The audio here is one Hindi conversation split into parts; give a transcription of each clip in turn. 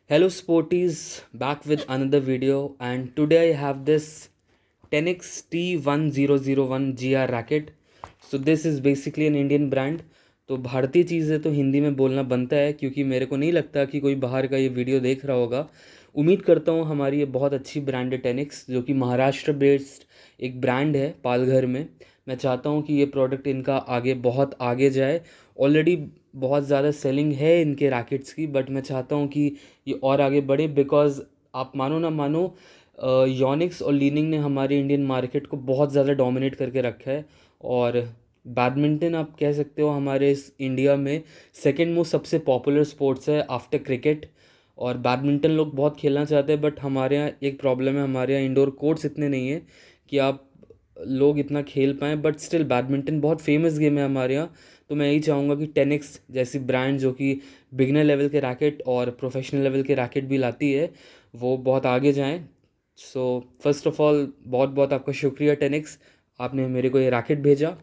Hello Sporties, back with another video, and today I have this Tenix T1001 GR racket. So this is basically an Indian brand. तो भारतीय चीज़ें तो हिंदी में बोलना बनता है क्योंकि मेरे को नहीं लगता कि कोई बाहर का ये वीडियो देख रहा होगा। उम्मीद करता हूँ हमारी ये बहुत अच्छी ब्रांड है टेनिक्स, जो कि महाराष्ट्र बेस्ड एक ब्रांड है पालघर में। मैं चाहता हूँ कि ये प्रोडक्ट इनका आगे बहुत आगे जाए। ऑलरेडी बहुत ज़्यादा सेलिंग है इनके रैकेट्स की, बट मैं चाहता हूँ कि ये और आगे बढ़े बिकॉज़ आप मानो ना मानो योनिक्स और लीनिंग ने हमारे इंडियन मार्केट को बहुत ज़्यादा डोमिनेट करके रखा है। और बैडमिंटन आप कह सकते हो हमारे इस इंडिया में सेकंड मोस्ट सबसे पॉपुलर स्पोर्ट्स है आफ्टर क्रिकेट। और बैडमिंटन लोग बहुत खेलना चाहते हैं, बट हमारे यहाँ एक प्रॉब्लम है, हमारे यहाँ इंडोर कोर्ट्स इतने नहीं है कि आप लोग इतना खेल पाएँ। बट स्टिल बैडमिंटन बहुत फेमस गेम है हमारे यहाँ। तो मैं यही चाहूँगा कि टेनिक्स जैसी ब्रांड जो कि बिगनर लेवल के रैकेट और प्रोफेशनल लेवल के रैकेट भी लाती है, वो बहुत आगे जाएं। सो फर्स्ट ऑफ ऑल बहुत बहुत आपका शुक्रिया टेनिक्स, आपने मेरे को ये रैकेट भेजा।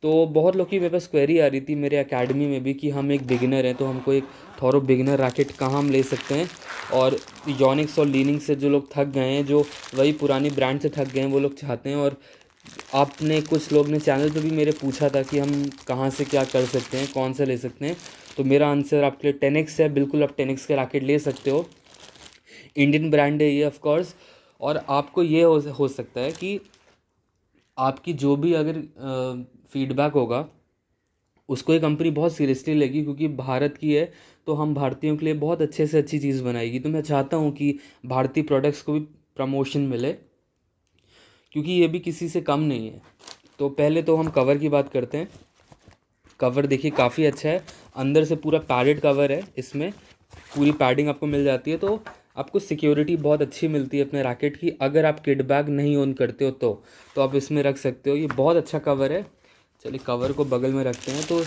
तो बहुत लोग की मेरे पास क्वेरी आ रही थी मेरे एकेडमी में भी कि हम एक बिगिनर हैं, तो हमको एक थॉरो बिगिनर रैकेट कहाँ हम ले सकते हैं। और योनिक्स और लीनिंग से जो लोग थक गए हैं, जो वही पुरानी ब्रांड से थक गए हैं, वो लोग चाहते हैं। और आपने कुछ लोग ने चैनल पे भी मेरे पूछा था कि हम कहाँ से क्या कर सकते हैं, कौन सा ले सकते हैं। तो मेरा आंसर आपके लिए टेनिक्स है। बिल्कुल आप टेनिक्स के रैकेट ले सकते हो, इंडियन ब्रांड है ये ऑफ कोर्स। और आपको ये हो सकता है कि आपकी जो भी अगर फीडबैक होगा उसको ये कंपनी बहुत सीरियसली लेगी, क्योंकि भारत की है तो हम भारतीयों के लिए बहुत अच्छे से अच्छी चीज़ बनाएगी। तो मैं चाहता हूँ कि भारतीय प्रोडक्ट्स को भी प्रमोशन मिले, क्योंकि ये भी किसी से कम नहीं है। तो पहले तो हम कवर की बात करते हैं। कवर देखिए काफ़ी अच्छा है, अंदर से पूरा पैडेड कवर है, इसमें पूरी पैडिंग आपको मिल जाती है। तो आपको सिक्योरिटी बहुत अच्छी मिलती है अपने रैकेट की। अगर आप किट बैग नहीं ओन करते हो तो आप इसमें रख सकते हो। ये बहुत अच्छा कवर है। चलिए कवर को बगल में रखते हैं। तो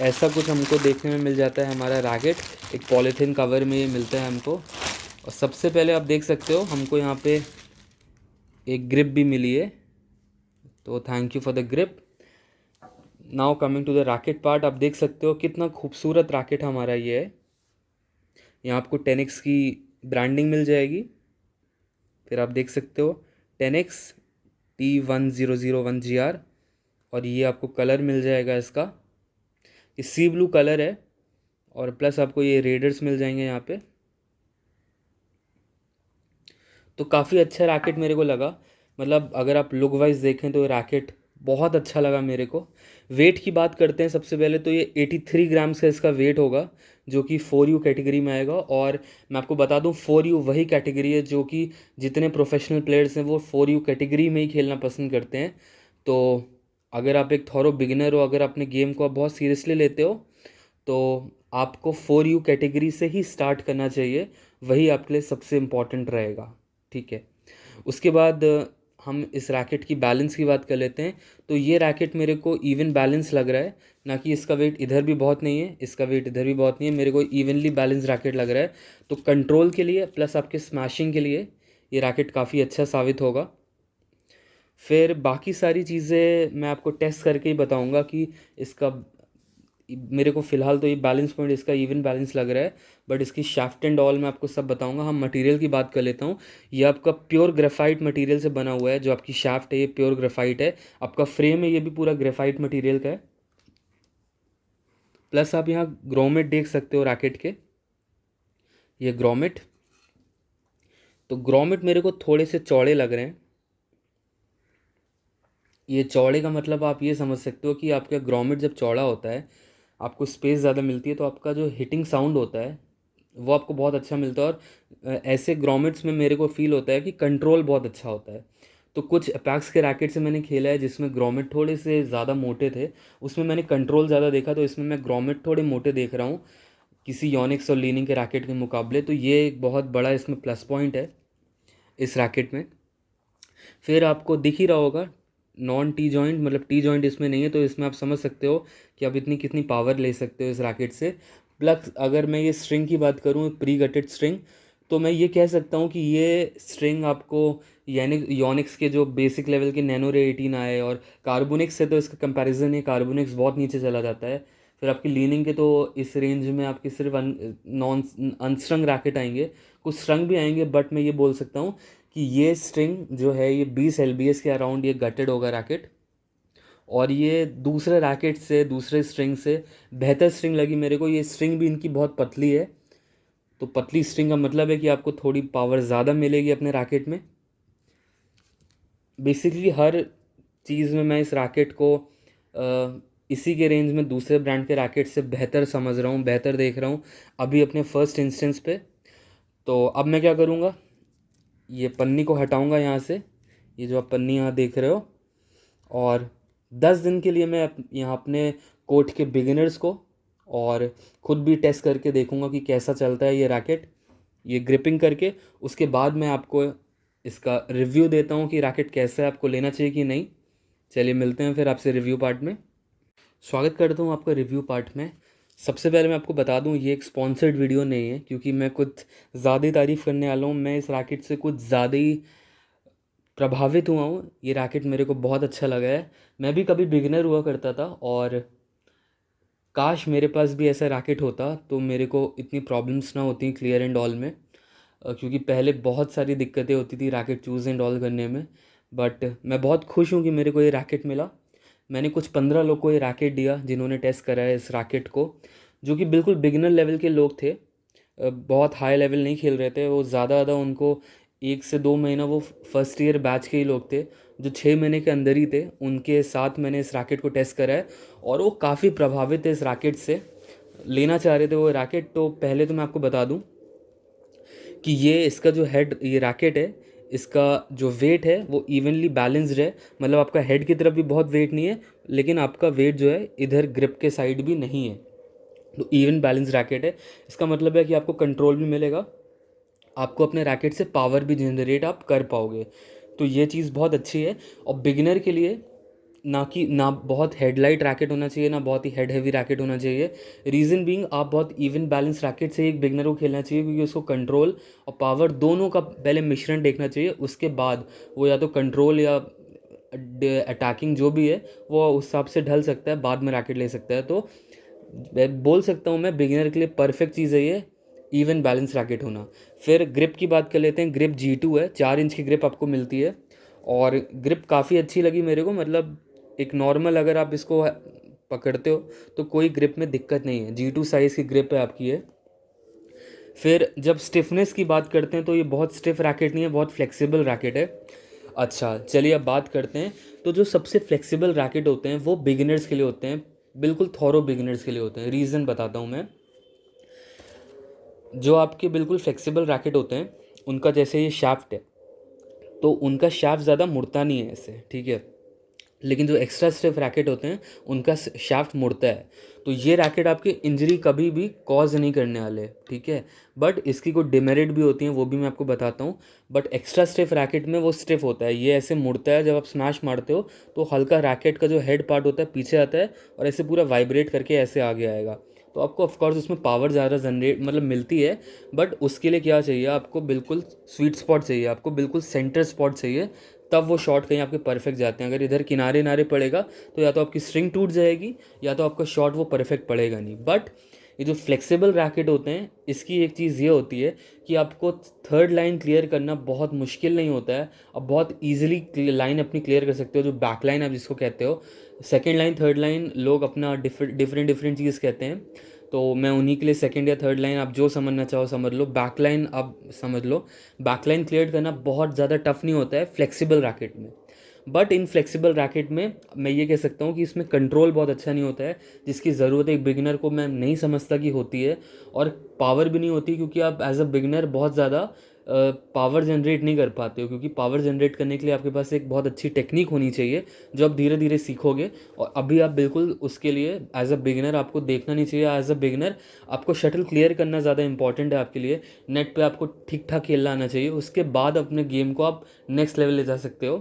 ऐसा कुछ हमको देखने में मिल जाता है हमारा रैकेट, एक पॉलीथीन कवर में ये मिलता है हमको। और सबसे पहले आप देख सकते हो हमको यहाँ पे एक ग्रिप भी मिली है, तो thank you for the grip. Now coming to the racket part, आप देख सकते हो कितना खूबसूरत रैकेट हमारा ये है। यहाँ आपको टेनिक्स की ब्रांडिंग मिल जाएगी। फिर आप देख सकते हो टेनिक्स T1001 GR। और ये आपको कलर मिल जाएगा इसका, ये सी ब्लू कलर है। और प्लस आपको ये रेडर्स मिल जाएंगे यहाँ पे। तो काफ़ी अच्छा रैकेट मेरे को लगा। मतलब अगर आप लुक वाइज देखें तो ये रैकेट बहुत अच्छा लगा मेरे को। वेट की बात करते हैं सबसे पहले, तो ये 83 ग्राम्स का इसका वेट होगा, जो कि 4U कैटेगरी में आएगा। और मैं आपको बता दूं 4U वही कैटेगरी है जो कि जितने प्रोफेशनल प्लेयर्स हैं वो 4U कैटेगरी में ही खेलना पसंद करते हैं। तो अगर आप एक थॉरो बिगिनर हो, अगर अपने गेम को आप बहुत सीरियसली लेते हो, तो आपको 4U कैटेगरी से ही स्टार्ट करना चाहिए। वही आपके लिए सबसे इम्पॉर्टेंट रहेगा। ठीक है, उसके बाद हम इस रैकेट की बैलेंस की बात कर लेते हैं। तो ये रैकेट मेरे को इवन बैलेंस लग रहा है, ना कि इसका वेट इधर भी बहुत नहीं है, इसका वेट इधर भी बहुत नहीं है। मेरे को इवनली बैलेंस रैकेट लग रहा है। तो कंट्रोल के लिए प्लस आपके स्मैशिंग के लिए ये रैकेट काफ़ी अच्छा साबित होगा। फिर बाकी सारी चीज़ें मैं आपको टेस्ट करके ही बताऊंगा कि इसका, मेरे को फ़िलहाल तो ये बैलेंस पॉइंट इसका इवन बैलेंस लग रहा है। बट इसकी शाफ्ट एंड ऑल मैं आपको सब बताऊंगा। हम मटेरियल की बात कर लेता हूँ। ये आपका प्योर ग्रेफाइट मटेरियल से बना हुआ है। जो आपकी शाफ्ट है ये प्योर ग्रेफाइट है, आपका फ्रेम है ये भी पूरा ग्रेफाइट मटेरियल का है। प्लस आप यहाँ ग्रोमेट देख सकते हो रैकेट के, ये ग्रोमेट। तो ग्रोमेट मेरे को थोड़े से चौड़े लग रहे हैं। ये चौड़े का मतलब आप ये समझ सकते हो कि आपका ग्रोमेट जब चौड़ा होता है, आपको स्पेस ज़्यादा मिलती है, तो आपका जो हिटिंग साउंड होता है वो आपको बहुत अच्छा मिलता है। और ऐसे ग्रोमेट्स में मेरे को फील होता है कि कंट्रोल बहुत अच्छा होता है। तो कुछ अपेक्स के रैकेट से मैंने खेला है जिसमें ग्रोमेट थोड़े से ज़्यादा मोटे थे, उसमें मैंने कंट्रोल ज़्यादा देखा। तो इसमें मैं ग्रोमेट थोड़े मोटे देख रहा हूँ किसी योनिक्स और लीनिंग के रैकेट के मुकाबले। तो ये एक बहुत बड़ा इसमें प्लस पॉइंट है इस रैकेट में। फिर आपको दिख ही रहा होगा नॉन टी जॉइंट, मतलब टी जॉइंट इसमें नहीं है। तो इसमें आप समझ सकते हो कि आप इतनी कितनी पावर ले सकते हो इस रैकेट से। प्लस अगर मैं ये स्ट्रिंग की बात करूँ, प्री गटेड स्ट्रिंग, तो मैं ये कह सकता हूँ कि ये स्ट्रिंग आपको यानी योनिक्स के जो बेसिक लेवल के नैनो रे 18 आए, और कार्बोनिक्स से तो इसका कंपैरिजन है, कार्बोनिक्स बहुत नीचे चला जाता है। फिर आपकी लीनिंग के तो इस रेंज में आपके सिर्फ नॉन अनस्ट्रंग रैकेट आएंगे, कुछ स्ट्रंग भी आएंगे, बट मैं ये बोल सकता हूँ कि ये स्ट्रिंग जो है ये 20 LBS के अराउंड ये गटेड होगा रैकेट। और ये दूसरे रैकेट से, दूसरे स्ट्रिंग से बेहतर स्ट्रिंग लगी मेरे को। ये स्ट्रिंग भी इनकी बहुत पतली है, तो पतली स्ट्रिंग का मतलब है कि आपको थोड़ी पावर ज़्यादा मिलेगी अपने रैकेट में। बेसिकली हर चीज़ में मैं इस रैकेट को इसी के रेंज में दूसरे ब्रांड के रैकेट से बेहतर समझ रहा हूँ, बेहतर देख रहा हूँ अभी अपने फर्स्ट इंस्टेंस पे। तो अब मैं क्या करूँगा, ये पन्नी को हटाऊँगा यहाँ से, ये जो आप पन्नी यहाँ देख रहे हो, और 10 दिन के लिए मैं यहाँ अपने कोर्ट के बिगिनर्स को और ख़ुद भी टेस्ट करके देखूँगा कि कैसा चलता है ये रैकेट, ये ग्रिपिंग करके। उसके बाद मैं आपको इसका रिव्यू देता हूँ कि रैकेट कैसा है, आपको लेना चाहिए कि नहीं। चलिए मिलते हैं फिर आपसे रिव्यू पार्ट में। स्वागत करता हूँ आपका रिव्यू पार्ट में। सबसे पहले मैं आपको बता दूँ ये एक स्पॉन्सर्ड वीडियो नहीं है, क्योंकि मैं कुछ ज़्यादा ही तारीफ़ करने वाला हूँ। मैं इस रैकेट से कुछ ज़्यादा ही प्रभावित हुआ हूँ। ये रैकेट मेरे को बहुत अच्छा लगा है। मैं भी कभी बिगिनर हुआ करता था, और काश मेरे पास भी ऐसा रैकेट होता तो मेरे को इतनी प्रॉब्लम्स ना होती क्लियर एंड ऑल में, क्योंकि पहले बहुत सारी दिक्कतें होती थी रैकेट चूज़ एंड ऑल करने में। बट मैं बहुत खुश हूँ कि मेरे को ये रैकेट मिला। मैंने कुछ 15 लोग को ये रैकेट दिया जिन्होंने टेस्ट करा है इस रैकेट को, जो कि बिल्कुल बिगिनर लेवल के लोग थे, बहुत हाई लेवल नहीं खेल रहे थे वो। ज़्यादा उनको 1 से 2 महीना, वो फर्स्ट ईयर बैच के ही लोग थे जो 6 महीने के अंदर ही थे। उनके साथ मैंने इस रैकेट को टेस्ट करा है, और वो काफ़ी प्रभावित थे इस रैकेट से, लेना चाह रहे थे वो रैकेट। तो पहले तो मैं आपको बता दूं कि ये इसका जो हेड, ये रैकेट है, इसका जो वेट है वो इवनली बैलेंस्ड है। मतलब आपका हेड की तरफ भी बहुत वेट नहीं है, लेकिन आपका वेट जो है इधर ग्रिप के साइड भी नहीं है। तो इवन बैलेंस रैकेट है। इसका मतलब है कि आपको कंट्रोल भी मिलेगा, आपको अपने रैकेट से पावर भी जनरेट आप कर पाओगे। तो ये चीज़ बहुत अच्छी है। और बिगिनर के लिए ना बहुत हेडलाइट रैकेट होना चाहिए, ना बहुत ही हेड हैवी रैकेट होना चाहिए। रीज़न बीइंग आप बहुत इवन बैलेंस रैकेट से एक बिगिनर को खेलना चाहिए, क्योंकि उसको कंट्रोल और पावर दोनों का पहले मिश्रण देखना चाहिए। उसके बाद वो या तो कंट्रोल या अटैकिंग जो भी है वो उस हिसाब से ढल सकता है, बाद में रैकेट ले सकता है। तो मैं बोल सकता हूँ मैं बिगिनर के लिए परफेक्ट चीज़ है ये इवन बैलेंस रैकेट होना। फिर ग्रिप की बात कर लेते हैं। ग्रिप G2 है, 4 इंच की ग्रिप आपको मिलती है, और ग्रिप काफ़ी अच्छी लगी मेरे को। मतलब एक नॉर्मल अगर आप इसको पकड़ते हो तो कोई ग्रिप में दिक्कत नहीं है। G2 साइज़ की ग्रिप है आपकी ये। फिर जब स्टिफनेस की बात करते हैं तो ये बहुत स्टिफ रैकेट नहीं है, बहुत फ्लेक्सिबल रैकेट है। अच्छा चलिए अब बात करते हैं। तो जो सबसे फ्लेक्सिबल रैकेट होते हैं वो बिगिनर्स के लिए होते हैं, बिल्कुल थॉरो बिगिनर्स के लिए होते हैं। रीज़न बताता हूँ मैं। जो आपके बिल्कुल फ्लेक्सिबल रैकेट होते हैं उनका जैसे ये शाफ्ट है, तो उनका शाफ्ट ज़्यादा मुड़ता नहीं है ऐसे, ठीक है। लेकिन जो एक्स्ट्रा स्टिफ रैकेट होते हैं उनका शाफ्ट मुड़ता है। तो ये रैकेट आपकी इंजरी कभी भी कॉज नहीं करने वाले, ठीक है। बट इसकी कोई डिमेरिट भी होती हैं, वो भी मैं आपको बताता हूँ। बट एक्स्ट्रा स्टिफ रैकेट में वो स्टिफ होता है, ये ऐसे मुड़ता है। जब आप स्मैश मारते हो तो हल्का रैकेट का जो हेड पार्ट होता है पीछे आता है, और ऐसे पूरा वाइब्रेट करके ऐसे आगे आएगा। तो आपको ऑफकोर्स उसमें पावर ज़्यादा जनरेट मतलब मिलती है, बट उसके लिए क्या चाहिए आपको, बिल्कुल स्वीट स्पॉट चाहिए, आपको बिल्कुल सेंटर स्पॉट चाहिए, तब वो शॉट कहीं आपके परफेक्ट जाते हैं। अगर इधर किनारे नारे पड़ेगा तो या तो आपकी स्ट्रिंग टूट जाएगी, या तो आपका शॉट वो परफेक्ट पड़ेगा नहीं। बट ये जो फ्लेक्सिबल रैकेट होते हैं इसकी एक चीज़ ये होती है कि आपको थर्ड लाइन क्लियर करना बहुत मुश्किल नहीं होता है। आप बहुत ईजिली लाइन अपनी क्लियर कर सकते हो, जो बैक लाइन आप जिसको कहते हो। सेकेंड लाइन, थर्ड लाइन लोग अपना डिफरेंट चीज़ कहते हैं, तो मैं उन्हीं के लिए सेकंड या थर्ड लाइन आप जो समझना चाहो समझ लो, बैक लाइन आप समझ लो। बैक लाइन क्लियर करना बहुत ज़्यादा टफ नहीं होता है फ्लेक्सिबल रैकेट में। बट इन फ्लेक्सिबल रैकेट में मैं ये कह सकता हूँ कि इसमें कंट्रोल बहुत अच्छा नहीं होता है, जिसकी ज़रूरत एक बिगिनर को मैं नहीं समझता कि होती है। और पावर भी नहीं होती, क्योंकि आप एज अ बिगिनर बहुत ज़्यादा पावर जनरेट नहीं कर पाते हो, क्योंकि पावर जनरेट करने के लिए आपके पास एक बहुत अच्छी टेक्निक होनी चाहिए जो आप धीरे धीरे सीखोगे। और अभी आप बिल्कुल उसके लिए एज अ बिगिनर आपको देखना नहीं चाहिए। एज अ बिगिनर आपको शटल क्लियर करना ज़्यादा इंपॉर्टेंट है आपके लिए। नेट पे आपको ठीक ठाक खेलना आना चाहिए, उसके बाद अपने गेम को आप नेक्स्ट लेवल ले जा सकते हो।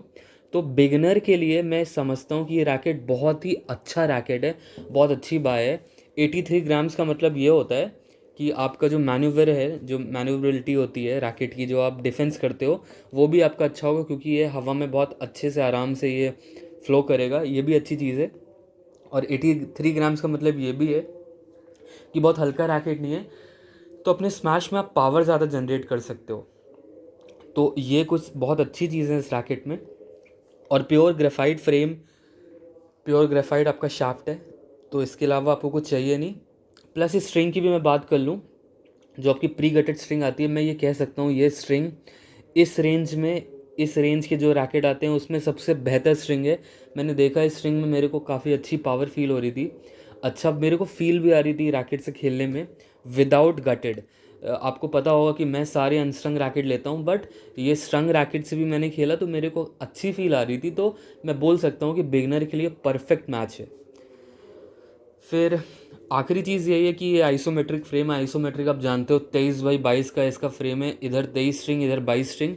तो बिगिनर के लिए मैं समझता हूँ कि ये रैकेट बहुत ही अच्छा रैकेट है, बहुत अच्छी बाय है। 83 ग्राम्स का मतलब ये होता है कि आपका जो मैन्यूवर है, जो मैन्यूवरेबिलिटी होती है रैकेट की, जो आप डिफेंस करते हो, वो भी आपका अच्छा होगा, क्योंकि ये हवा में बहुत अच्छे से आराम से ये फ्लो करेगा। ये भी अच्छी चीज़ है। और 83 ग्राम्स का मतलब ये भी है कि बहुत हल्का रैकेट नहीं है, तो अपने स्मैश में आप पावर ज़्यादा जनरेट कर सकते हो। तो ये कुछ बहुत अच्छी चीज़ें हैं इस रैकेट में। और pure graphite frame, pure graphite आपका शाफ्ट है, तो इसके अलावा आपको कुछ चाहिए नहीं। प्लस इस स्ट्रिंग की भी मैं बात कर लूँ, जो आपकी प्री गटेड स्ट्रिंग आती है, मैं ये कह सकता हूँ ये स्ट्रिंग इस रेंज में, इस रेंज के जो रैकेट आते हैं उसमें सबसे बेहतर स्ट्रिंग है। मैंने देखा इस स्ट्रिंग में मेरे को काफ़ी अच्छी पावर फील हो रही थी, अच्छा मेरे को फील भी आ रही थी रैकेट से खेलने में विदाउट गटेड। आपको पता होगा कि मैं सारे अनस्ट्रंग रैकेट लेता हूँ, बट ये स्ट्रंग रैकेट से भी मैंने खेला तो मेरे को अच्छी फील आ रही थी, तो मैं बोल सकता हूँ कि बिगनर के लिए परफेक्ट मैच है। फिर आखिरी चीज़ यही है कि ये आइसोमेट्रिक फ्रेम है। आइसोमेट्रिक आप जानते हो 23x22 का इसका फ्रेम है, इधर 23 स्ट्रिंग इधर 22 स्ट्रिंग,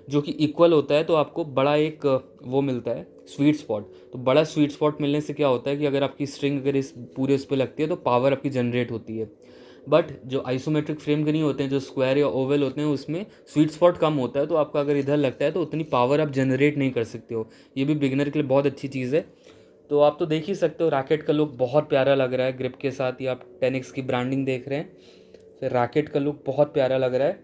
जो कि इक्वल होता है, तो आपको बड़ा एक वो मिलता है स्वीट स्पॉट। तो बड़ा स्वीट स्पॉट मिलने से क्या होता है कि अगर आपकी स्ट्रिंग अगर इस पूरे उस पर लगती है तो पावर आपकी जनरेट होती है। बट जो आइसोमेट्रिक फ्रेम के नहीं होते हैं, जो स्क्वायर या ओवल होते हैं, उसमें स्वीट स्पॉट कम होता है, तो आपका अगर इधर लगता है तो उतनी पावर आप जनरेट नहीं कर सकते हो। ये भी बिगनर के लिए बहुत अच्छी चीज़ है। तो आप तो देख ही सकते हो रैकेट का लुक बहुत प्यारा लग रहा है ग्रिप के साथ, ही आप 10x की ब्रांडिंग देख रहे हैं, फिर रैकेट का लुक बहुत प्यारा लग रहा है।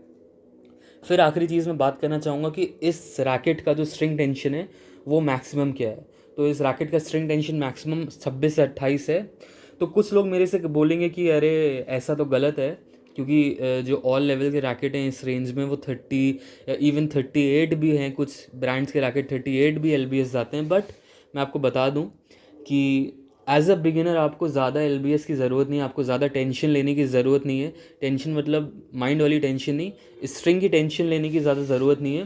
फिर आखिरी चीज़ मैं बात करना चाहूँगा कि इस रैकेट का जो स्ट्रिंग टेंशन है वो मैक्सिमम क्या है। तो इस रैकेट का स्ट्रिंग टेंशन मैक्सिमम 26 से 28 है। तो कुछ लोग मेरे से बोलेंगे कि अरे ऐसा तो गलत है, क्योंकि जो ऑल लेवल के रैकेट हैं इस रेंज में वो 30 या इवन 38 भी हैं, कुछ ब्रांड्स के रैकेट 38 भी LBS जाते हैं। बट मैं आपको बता दूं कि एज अ बिगिनर आपको ज़्यादा LBS की ज़रूरत नहीं है, आपको ज़्यादा टेंशन लेने की ज़रूरत नहीं है। टेंशन मतलब माइंड वाली टेंशन नहीं, स्ट्रिंग की टेंशन लेने की ज़्यादा ज़रूरत नहीं है,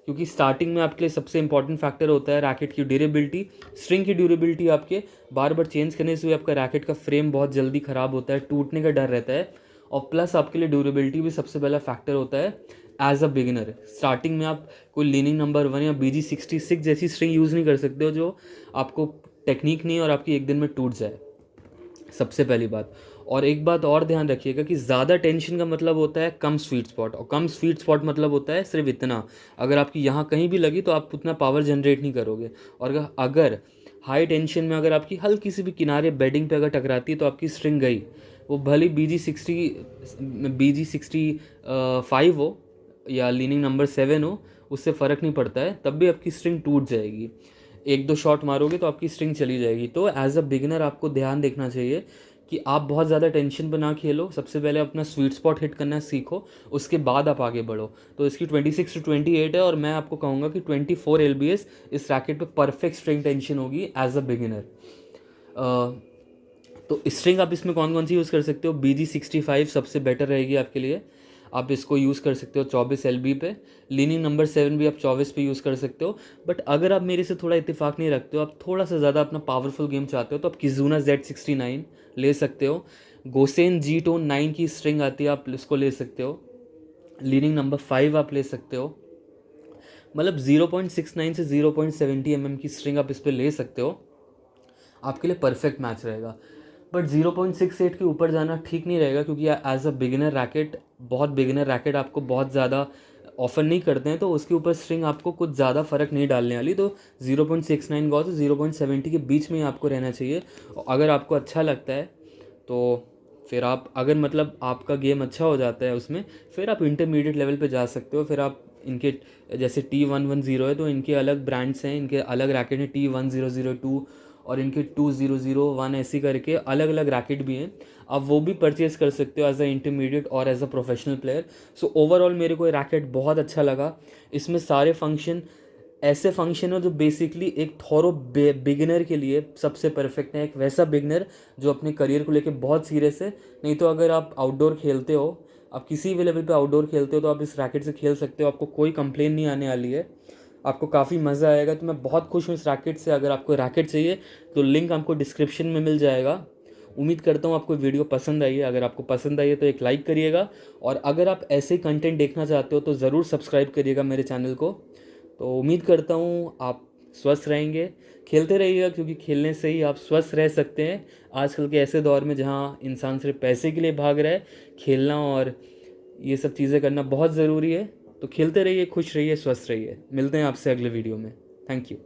क्योंकि स्टार्टिंग में आपके लिए सबसे इंपॉर्टेंट फैक्टर होता है रैकेट की ड्यूरेबिलिटी। स्ट्रिंग की ड्यूरेबिलिटी आपके बार बार चेंज करने से भी आपका रैकेट का फ्रेम बहुत जल्दी ख़राब होता है, टूटने का डर रहता है। और प्लस आपके लिए ड्यूरेबिलिटी भी सबसे पहला फैक्टर होता है एज अ बिगिनर। स्टार्टिंग में आप कोई लीनिंग नंबर 1 या BG66 जैसी स्ट्रिंग यूज़ नहीं कर सकते हो जो आपको टेक्निक नहीं है और आपकी एक दिन में टूट जाए, सबसे पहली बात। और एक बात और ध्यान रखिएगा कि ज़्यादा टेंशन का मतलब होता है कम स्वीट स्पॉट, और कम स्वीट स्पॉट मतलब होता है सिर्फ इतना, अगर आपकी यहाँ कहीं भी लगी तो आप उतना पावर जनरेट नहीं करोगे। और अगर हाई टेंशन में अगर आपकी हल्की सी भी किनारे बेडिंग पे अगर टकराती है तो आपकी स्ट्रिंग गई, वो भले BG65 हो या लीनिंग नंबर 7 हो, उससे फ़र्क नहीं पड़ता है, तब भी आपकी स्ट्रिंग टूट जाएगी। एक दो शॉट मारोगे तो आपकी स्ट्रिंग चली जाएगी। तो एज अ बिगिनर आपको ध्यान देखना चाहिए कि आप बहुत ज़्यादा टेंशन बना खेलो, सबसे पहले अपना स्वीट स्पॉट हिट करना सीखो, उसके बाद आप आगे बढ़ो। तो इसकी 26 से 28 है, और मैं आपको कहूँगा कि 24 LBS इस रैकेट पे परफेक्ट स्ट्रिंग टेंशन होगी एज अ बिगिनर। तो स्ट्रिंग आप इसमें कौन कौन सी यूज़ कर सकते हो, BG65 सबसे बेटर रहेगी आपके लिए, आप इसको यूज़ कर सकते हो 24 LB पे। लीनिंग नंबर 7 भी आप 24 पे यूज़ कर सकते हो। बट अगर आप मेरे से थोड़ा इत्तेफाक नहीं रखते हो, आप थोड़ा सा ज़्यादा अपना पावरफुल गेम चाहते हो, तो आप किजुना Z69 ले सकते हो। गोसेन G-Tone 9 की स्ट्रिंग आती है, आप इसको ले सकते हो। लीनिंग नंबर 5 आप ले सकते हो। मतलब 0.69 से 0.70 mm की स्ट्रिंग आप इस पर ले सकते हो, आपके लिए परफेक्ट मैच रहेगा। बट 0.68 के ऊपर जाना ठीक नहीं रहेगा, क्योंकि एज अ बिगिनर रैकेट, बहुत बिगिनर रैकेट आपको बहुत ज़्यादा ऑफर नहीं करते हैं, तो उसके ऊपर स्ट्रिंग आपको कुछ ज़्यादा फ़र्क नहीं डालने वाली। तो 0.69 गो तो 0.70 के बीच में ही आपको रहना चाहिए। और अगर आपको अच्छा लगता है तो फिर आप, अगर मतलब आपका गेम अच्छा हो जाता है उसमें, फिर आप इंटरमीडिएट लेवल पे जा सकते हो। फिर आप इनके जैसे T110 है तो इनके अलग ब्रांड्स हैं, इनके अलग रैकेट हैं, T1002 और इनके 2001 ऐसी करके अलग अलग रैकेट भी हैं। आप वो भी परचेज़ कर सकते हो एज अ इंटरमीडिएट और as a professional player. So overall मेरे को ये रैकेट बहुत अच्छा लगा। इसमें सारे फंक्शन ऐसे फंक्शन हो जो बेसिकली एक थोरो बिगिनर के लिए सबसे परफेक्ट है, एक वैसा बिगिनर जो अपने करियर को लेके बहुत सीरियस है। नहीं तो अगर आप आउटडोर खेलते हो, आप किसी भी लेवल पे आउटडोर खेलते हो, तो आप इस रैकेट से खेल सकते हो, आपको कोई कंप्लेन नहीं आने वाली है, आपको काफ़ी मज़ा आएगा। तो मैं बहुत खुश हूँ इस रैकेट से। अगर आपको रैकेट चाहिए तो लिंक आपको डिस्क्रिप्शन में मिल जाएगा। उम्मीद करता हूँ आपको वीडियो पसंद आई है। अगर आपको पसंद आई है तो एक लाइक करिएगा, और अगर आप ऐसे कंटेंट देखना चाहते हो तो ज़रूर सब्सक्राइब करिएगा मेरे चैनल को। तो उम्मीद करता हूँ आप स्वस्थ रहेंगे, खेलते रहिएगा, क्योंकि खेलने से ही आप स्वस्थ रह सकते हैं। आजकल के ऐसे दौर में जहाँ इंसान सिर्फ पैसे के लिए भाग रहा है, खेलना और ये सब चीज़ें करना बहुत ज़रूरी है। तो खेलते रहिए, खुश रहिए, स्वस्थ रहिए। मिलते हैं आपसे अगले वीडियो में। Thank you.